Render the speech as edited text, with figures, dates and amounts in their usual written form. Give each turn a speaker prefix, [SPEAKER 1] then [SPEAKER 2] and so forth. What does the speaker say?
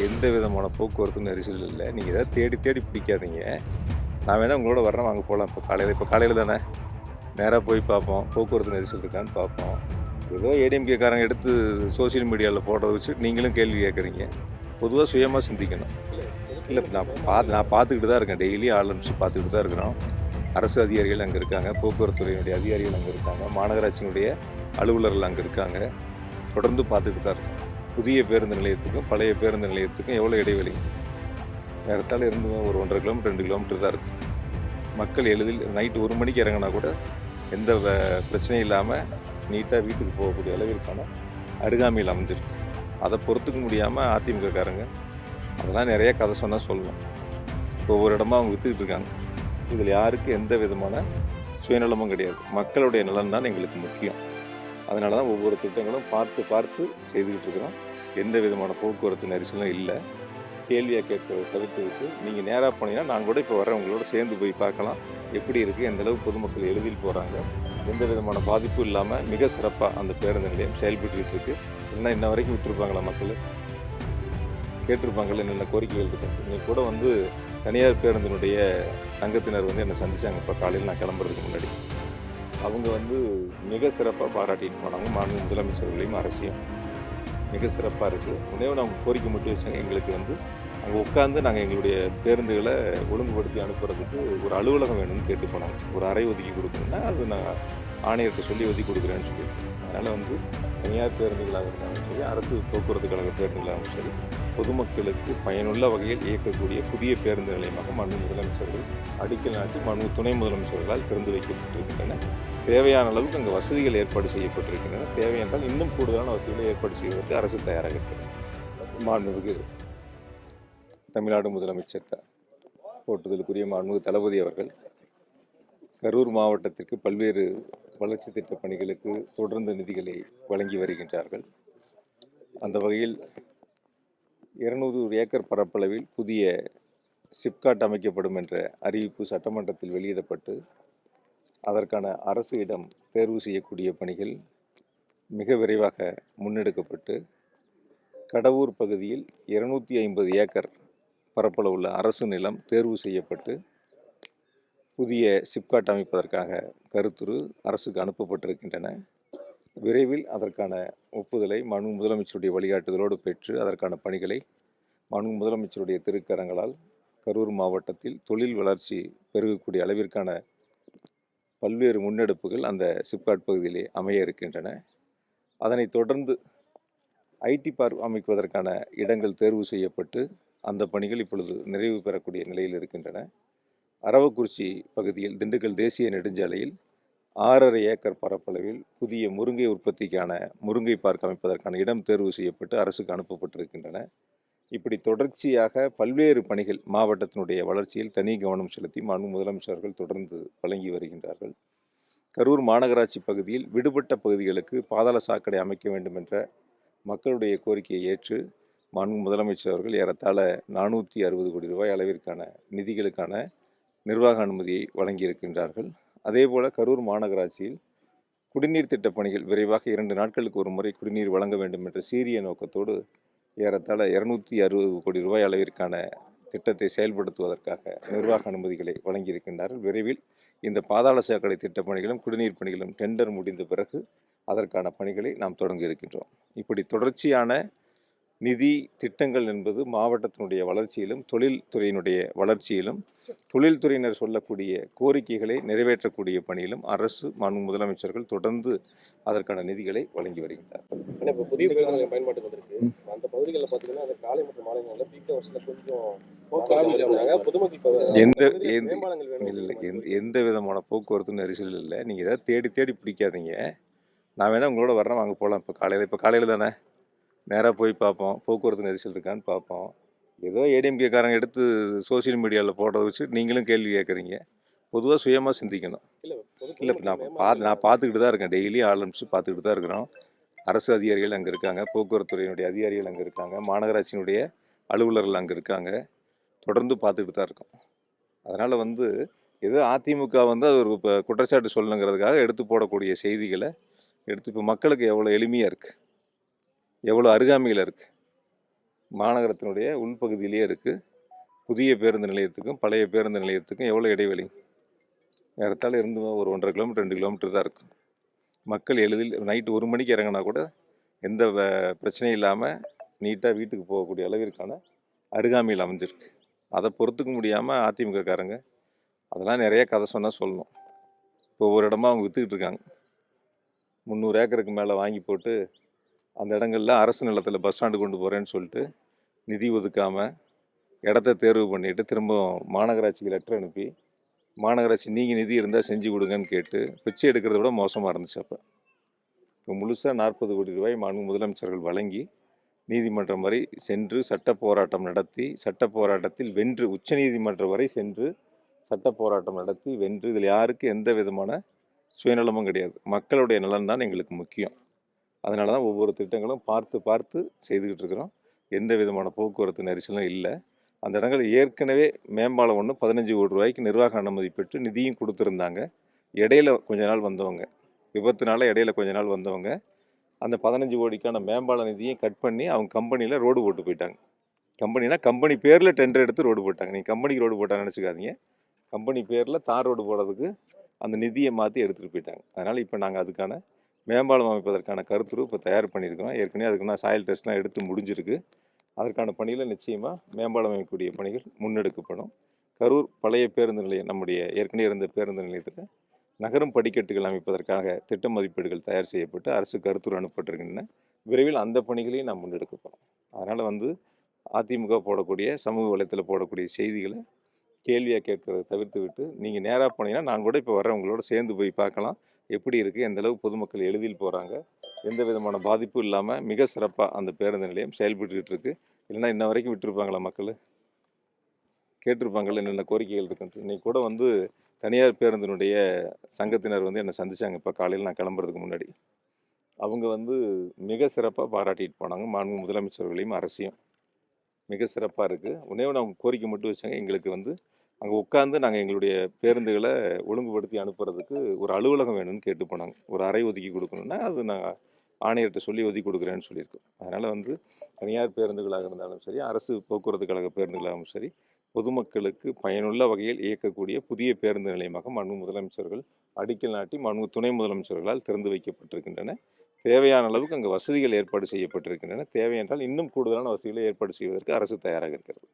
[SPEAKER 1] எந்த விதமான போக்குவரத்து நெரிசல் இல்லை. நீங்கள் ஏதாவது தேடி தேடி பிடிக்காதீங்க. நான் வேணால் உங்களோட வரேன், வாங்க போகலாம். இப்போ காலையில் தானே நேராக போய் பார்ப்போம், போக்குவரத்து நெரிசல் இருக்கான்னு பார்ப்போம். ஏதோ ஏடிஎம்கேக்காரங்க எடுத்து சோசியல் மீடியாவில் போடுறத வச்சு நீங்களும் கேள்வி கேட்குறீங்க. பொதுவாக சுயமாக சிந்திக்கணும். இல்லை, நான் பார்த்துக்கிட்டு தான் இருக்கேன். டெய்லி ஆள் அனுப்பிச்சு பார்த்துக்கிட்டு தான் இருக்கிறோம். அரசு அதிகாரிகள் அங்கே இருக்காங்க, போக்குவரத்துறையினுடைய அதிகாரிகள் அங்கே இருக்காங்க, மாநகராட்சியினுடைய அலுவலர்கள் அங்கே இருக்காங்க. தொடர்ந்து பார்த்துக்கிட்டு தான் இருக்கோம். புதிய பேருந்து நிலையத்துக்கும் பழைய பேருந்து நிலையத்துக்கும் எவ்வளோ இடைவெளி? நேரத்தால் இருந்து ஒரு 1.5 கிலோமீட்டர் 2 கிலோமீட்டர் தான் இருக்குது. மக்கள் எளிதில் நைட்டு 1 மணிக்கு இறங்கினா கூட எந்த பிரச்சனையும் இல்லாமல் நீட்டாக வீட்டுக்கு போகக்கூடிய அளவிற்கான அருகாமையில் அமைஞ்சிருக்கு. அதை பொறுத்துக்க முடியாமல் அதிமுககாரங்க அதெல்லாம் நிறைய கதை சொன்னால் சொல்லணும். ஒவ்வொரு இடமா அவங்க விற்றுக்கிட்டு இருக்காங்க. இதில் யாருக்கு எந்த விதமான சுயநலமும் கிடையாது. மக்களுடைய நலன் தான் எங்களுக்கு முக்கியம். அதனால தான் ஒவ்வொரு திட்டங்களும் பார்த்து செய்துக்கிட்டு இருக்கிறோம். எந்த விதமான போக்குவரத்து நெரிசலும் இல்லை. கேள்வியாக கேட்கறத தவிர்த்துவிட்டு நீங்கள் நேராக போனீங்கன்னா நான் கூட இப்போ வர்றேன், உங்களோட சேர்ந்து போய் பார்க்கலாம் எப்படி இருக்குது, எந்தளவு பொதுமக்கள் எளிதில் போகிறாங்க, எந்த விதமான பாதிப்பும் இல்லாமல் மிக சிறப்பாக அந்த பேருந்து நிலையம் செயல்பட்டுக்கிட்டு இருக்குது. இல்லைன்னா இன்ன வரைக்கும் விட்டுருப்பாங்களா? மக்கள் கேட்டிருப்பாங்கள்ல என்னென்ன கோரிக்கைகள் இருக்குது. நீங்கள் கூட தனியார் பேருந்தினுடைய சங்கத்தினர் என்னை சந்தித்தாங்க இப்போ காலையில் நான் கிளம்புறதுக்கு முன்னாடி. அவங்க மிக சிறப்பாக பாராட்டிட்டு போனாங்க. மாநில முதலமைச்சர்களையும் அரசியும் மிக சிறப்பாக இருக்குது. உடனே அவங்க கோரிக்கை மட்டும் வச்சாங்க. எங்களுக்கு அங்கே உட்காந்து நாங்கள் எங்களுடைய பேருந்துகளை ஒழுங்குபடுத்தி அனுப்புறதுக்கு ஒரு அலுவலகம் வேணும்னு கேட்டு போனாங்க. ஒரு அறை ஒதுக்கி கொடுக்கணுன்னா அது நான் ஆணையர்கிட்ட சொல்லி ஒதுக்கி கொடுக்குறேன்னு சொல்லி. அதனால் தனியார் பேருந்துகளாக இருந்தாலும் சரி, அரசு போக்குவரத்து கழக பேருந்துகளாகவும் சரி, பொதுமக்களுக்கு பயனுள்ள வகையில் இயக்கக்கூடிய புதிய பேருந்து நிலையமாக மாண்பு முதலமைச்சர்கள் அடிக்கல் நாட்டி துணை முதலமைச்சர்களால் திறந்து வைக்கப்பட்டிருக்கின்றன. தேவையான அளவுக்கு அங்கே வசதிகள் ஏற்பாடு செய்யப்பட்டிருக்கின்றன. தேவையென்றால் இன்னும் கூடுதலான வசதிகளை ஏற்பாடு செய்வதற்கு அரசு தயாராக இருக்கிறது. மாண்புமிகு தமிழ்நாடு முதலமைச்சர் போற்றுதலுக்குரிய மாண்புமிகு தளபதி அவர்கள் கரூர் மாவட்டத்திற்கு பல்வேறு வளர்ச்சி திட்ட பணிகளுக்கு தொடர்ந்து நிதிகளை வழங்கி வருகின்றார்கள். அந்த வகையில் 200 ஏக்கர் பரப்பளவில் புதிய சிப்காட் அமைக்கப்படும் என்ற அறிவிப்பு சட்டமன்றத்தில் வெளியிடப்பட்டு அதற்கான அரசு இடம் தேர்வு செய்யக்கூடிய பணிகள் மிக விரைவாக முன்னெடுக்கப்பட்டு கடவூர் பகுதியில் 250 ஏக்கர் பரப்பளவுள்ள அரசு நிலம் தேர்வு செய்யப்பட்டு புதிய சிப்காட் அமைப்பதற்காக கருத்துரு அரசுக்கு அனுப்பப்பட்டிருக்கின்றன. விரைவில் அதற்கான ஒப்புதலை மாண்பு முதலமைச்சருடைய வழிகாட்டுதலோடு பெற்று அதற்கான பணிகளை மாண்பு முதலமைச்சருடைய திருக்கரங்களால் கரூர் மாவட்டத்தில் தொழில் வளர்ச்சி பெருகக்கூடிய அளவிற்கான பல்வேறு முன்னெடுப்புகள் அந்த சிப்காட் பகுதியிலே அமைய இருக்கின்றன. அதனைத் தொடர்ந்து ஐடி பார்க் அமைப்பதற்கான இடங்கள் தேர்வு செய்யப்பட்டு அந்த பணிகள் இப்பொழுது நிறைவு பெறக்கூடிய நிலையில் இருக்கின்றன. அரவக்குறிச்சி பகுதியில் திண்டுக்கல் தேசிய நெடுஞ்சாலையில் 6.5 ஏக்கர் பரப்பளவில் புதிய முருங்கை உற்பத்திக்கான முருங்கை பார்க் அமைப்பதற்கான இடம் தேர்வு செய்யப்பட்டு அரசுக்கு அனுப்பப்பட்டிருக்கின்றன. இப்படி தொடர்ச்சியாக பல்வேறு பணிகள் மாவட்டத்தினுடைய வளர்ச்சியில் தனி கவனம் செலுத்தி மாண்பு முதலமைச்சர்கள் தொடர்ந்து வழங்கி வருகின்றார்கள். கரூர் மாநகராட்சி பகுதியில் விடுபட்ட பகுதிகளுக்கு பாதாள சாக்கடை அமைக்க வேண்டும் என்ற மக்களுடைய கோரிக்கையை ஏற்று மாண்பு முதலமைச்சர் அவர்கள் ஏறத்தாழ 460 கோடி ரூபாய் அளவிற்கான நிதிகளுக்கான நிர்வாக அனுமதியை வழங்கியிருக்கின்றார்கள். அதேபோல கரூர் மாநகராட்சியில் குடிநீர் திட்ட பணிகள் விரைவாக 2 நாட்களுக்கு ஒரு முறை குடிநீர் வழங்க வேண்டும் என்ற சீரிய நோக்கத்தோடு ஏறத்தாழ 260 கோடி ரூபாய் அளவிற்கான திட்டத்தை செயல்படுத்துவதற்காக நிர்வாக அனுமதிகளை வழங்கியிருக்கின்றார்கள். விரைவில் இந்த பாதாள சாக்கடை திட்ட பணிகளும் குடிநீர் பணிகளும் டெண்டர் முடிந்த பிறகு அதற்கான பணிகளை நாம் தொடங்க இருக்கின்றோம். இப்படி தொடர்ச்சியான நிதி திட்டங்கள் என்பது மாவட்டத்தினுடைய வளர்ச்சியிலும் தொழில்துறையினுடைய வளர்ச்சியிலும் தொழில்துறையினர் சொல்லக்கூடிய கோரிக்கைகளை நிறைவேற்றக்கூடிய பணியிலும் அரசு மாண்பு முதலமைச்சர்கள் தொடர்ந்து அதற்கான நிதிகளை வழங்கி வருகின்றார்கள்.
[SPEAKER 2] இப்போ புதிய பேருந்துகள் பயன்பாட்டுக்கு வந்திருக்கு. அந்த பகுதிகளில் பார்த்தீங்கன்னா அந்த காலை மற்றும் மாலை நேரத்தில் பீக் ஹவர்ஸில் கொஞ்சம் பொதுமக்கள்
[SPEAKER 1] எந்த விதமான போக்குவரத்து நெரிசல் இல்லை. நீங்கள் ஏதாவது தேடி பிடிக்காதீங்க. நான் வேணால் உங்களோட வரேன், வாங்க போகலாம். இப்போ காலையில் தானே நேராக போய் பார்ப்போம், போக்குவரத்து நெரிசல் இருக்கான்னு பார்ப்போம். ஏதோ ஏடிஎம்கேக்காரங்க எடுத்து சோசியல் மீடியாவில் போடுறத வச்சு நீங்களும் கேள்வி கேட்குறீங்க. பொதுவாக சுயமாக சிந்திக்கணும். இல்லை, நான் பார்த்துக்கிட்டு தான் இருக்கேன். டெய்லி ஆள் அனுப்பிச்சு பார்த்துக்கிட்டு தான் இருக்கிறோம். அரசு அதிகாரிகள் அங்கே இருக்காங்க, போக்குவரத்துறையினுடைய அதிகாரிகள் அங்கே இருக்காங்க, மாநகராட்சியினுடைய அலுவலர்கள் அங்கே இருக்காங்க. தொடர்ந்து பார்த்துக்கிட்டு தான் இருக்கோம். அதனால் ஏதோ அதிமுக அது ஒரு குற்றச்சாட்டு சொல்லணுங்கிறதுக்காக எடுத்து போடக்கூடிய செய்திகளை எடுத்து இப்போ மக்களுக்கு எவ்வளோ எளிமையாக இருக்குது, எவ்வளோ அருகாமையில் இருக்குது. மாநகரத்தினுடைய உள்பகுதியிலேயே இருக்குது. புதிய பேருந்து நிலையத்துக்கும் பழைய பேருந்து நிலையத்துக்கும் எவ்வளோ இடைவெளி? ஏறத்தாழ இருந்து ஒரு 1.5 கிலோமீட்டர் 2 கிலோமீட்டர் தான் இருக்கும். மக்கள் எளிதில் நைட்டு 1 மணிக்கு இறங்கினா கூட எந்த பிரச்சனையும் இல்லாமல் நீட்டாக வீட்டுக்கு போகக்கூடிய அளவிற்கான அருகாமையில் அமைஞ்சிருக்கு. அதை பொறுத்துக்க முடியாமல் அதிமுககாரங்க அதெல்லாம் நிறைய கதை சொன்னால் சொல்லணும். இப்போ ஒவ்வொரு இடமா அவங்க விற்றுக்கிட்டு இருக்காங்க. 300 ஏக்கருக்கு மேலே வாங்கி போட்டு அந்த இடங்கள்ல அரசு நிலத்தில் பஸ் ஸ்டாண்டு கொண்டு போகிறேன்னு சொல்லிட்டு நிதி ஒதுக்காமல் இடத்த தேர்வு பண்ணிவிட்டு திரும்ப மாநகராட்சிக்கு லெட்டர் அனுப்பி மாநகராட்சி நீங்கள் நிதி இருந்தால் செஞ்சு கொடுங்கன்னு கேட்டு பிச்சை எடுக்கிறத விட மோசமாக இருந்துச்சு. அப்போ இப்போ முழுசாக 40 கோடி ரூபாய் மாண்பு முதலமைச்சர்கள் வழங்கி நீதிமன்றம் வரை சென்று சட்ட போராட்டம் நடத்தி சட்ட போராட்டத்தில் வென்று உச்சநீதிமன்றம் வரை சென்று சட்ட போராட்டம் நடத்தி வென்று இதில் யாருக்கு எந்த விதமான சுயநலமும் கிடையாது. மக்களுடைய நலன் தான் எங்களுக்கு முக்கியம். அதனால தான் ஒவ்வொரு திட்டங்களும் பார்த்து பார்த்து செய்துக்கிட்டு இருக்கிறோம். எந்த விதமான போக்குவரத்து நெரிசலும் இல்லை. அந்த இடங்கள் ஏற்கனவே மேம்பாலம் ஒன்று 15 கோடி ரூபாய்க்கு நிர்வாக அனுமதி பெற்று நிதியும் கொடுத்துருந்தாங்க. இடையில கொஞ்ச நாள் வந்தவங்க, விபத்துனால இடையில கொஞ்ச நாள் வந்தவங்க அந்த 15 கோடிக்கான மேம்பால நிதியும் கட் பண்ணி அவங்க கம்பெனியில் ரோடு போட்டு போயிட்டாங்க. கம்பெனினா கம்பெனி பேரில் டெண்டர் எடுத்து ரோடு போட்டாங்க. நீங்கள் கம்பெனிக்கு ரோடு போட்டாங்க நினச்சிக்காதீங்க. கம்பெனி பேரில் தார் ரோடு போடுறதுக்கு அந்த நிதியை மாற்றி எடுத்துகிட்டு போயிட்டாங்க. அதனால் இப்போ நாங்கள் அதுக்கான மேம்பாலம் அமைப்பதற்கான கருத்துரு இப்போ தயார் பண்ணியிருக்கிறோம். ஏற்கனவே அதுக்குன்னா சாயில் டெஸ்ட்லாம் எடுத்து முடிஞ்சிருக்கு. அதற்கான பணியில் நிச்சயமாக மேம்பாலம் அமைக்கக்கூடிய பணிகள் முன்னெடுக்கப்படும். கரூர் பழைய பேருந்து நிலையம், நம்முடைய ஏற்கனவே இருந்த பேருந்து நிலையத்தில் நகரும் படிக்கட்டுகள் அமைப்பதற்காக திட்ட மதிப்பீடுகள் தயார் செய்யப்பட்டு அரசு கருத்துரு அனுப்பப்பட்டிருக்கின்றன. விரைவில் அந்த பணிகளையும் நாம் முன்னெடுக்கப்போம். அதனால் அதிமுக போடக்கூடிய சமூக வலைத்தில் போடக்கூடிய செய்திகளை கேள்வியாக கேட்கறதை தவிர்த்து விட்டு நீங்கள் நேராக போனீங்கன்னா நான் கூட இப்போ வரேன், உங்களோட சேர்ந்து போய் பார்க்கலாம் எப்படி இருக்குது, எந்தளவு பொதுமக்கள் எளிதில் போகிறாங்க, எந்த விதமான பாதிப்பும் இல்லாமல் மிக சிறப்பாக அந்த பேருந்து நிலையம் செயல்பட்டுக்கிட்டு இருக்குது. இல்லைன்னா இன்ன வரைக்கும் விட்டுருப்பாங்களா மக்கள்? கேட்டிருப்பாங்கள்ல என்னென்ன கோரிக்கைகள் இருக்குன்ட்டு. இன்றைக்கி கூட தனியார் பேருந்தினுடைய சங்கத்தினர் என்னை சந்தித்தாங்க இப்போ காலையில் நான் கிளம்புறதுக்கு முன்னாடி. அவங்க மிக சிறப்பாக பாராட்டிட்டு போனாங்க. மாண்பு முதலமைச்சர்களையும் அரசையும் மிக சிறப்பாக இருக்குது. ஒன்றே ஒன்று அவங்க கோரிக்கை மட்டும் வச்சாங்க, எங்களுக்கு அங்கே உட்காந்து நாங்கள் எங்களுடைய பேருந்துகளை ஒழுங்குபடுத்தி அனுப்புறதுக்கு ஒரு அலுவலகம் வேணும்னு கேட்டு போனாங்க. ஒரு அறை ஒதுக்கி கொடுக்கணுன்னா அது நாங்கள் ஆணையர்கிட்ட சொல்லி ஒதுக்கி கொடுக்குறேன்னு சொல்லியிருக்கோம். அதனால் தனியார் பேருந்துகளாக இருந்தாலும் சரி, அரசு போக்குவரத்து கழக பேருந்துகளாகவும் சரி, பொதுமக்களுக்கு பயனுள்ள வகையில் இயக்கக்கூடிய புதிய பேருந்து நிலையமாக மாண்பு முதலமைச்சர்கள் அடிக்கல் நாட்டி மாண்பு துணை முதலமைச்சர்களால் திறந்து வைக்கப்பட்டிருக்கின்றன. தேவையான அளவுக்கு அங்கே வசதிகள் ஏற்பாடு செய்யப்பட்டிருக்கின்றன. தேவை என்றால் இன்னும் கூடுதலான வசதிகளை ஏற்பாடு செய்வதற்கு அரசு தயாராக இருக்கிறது.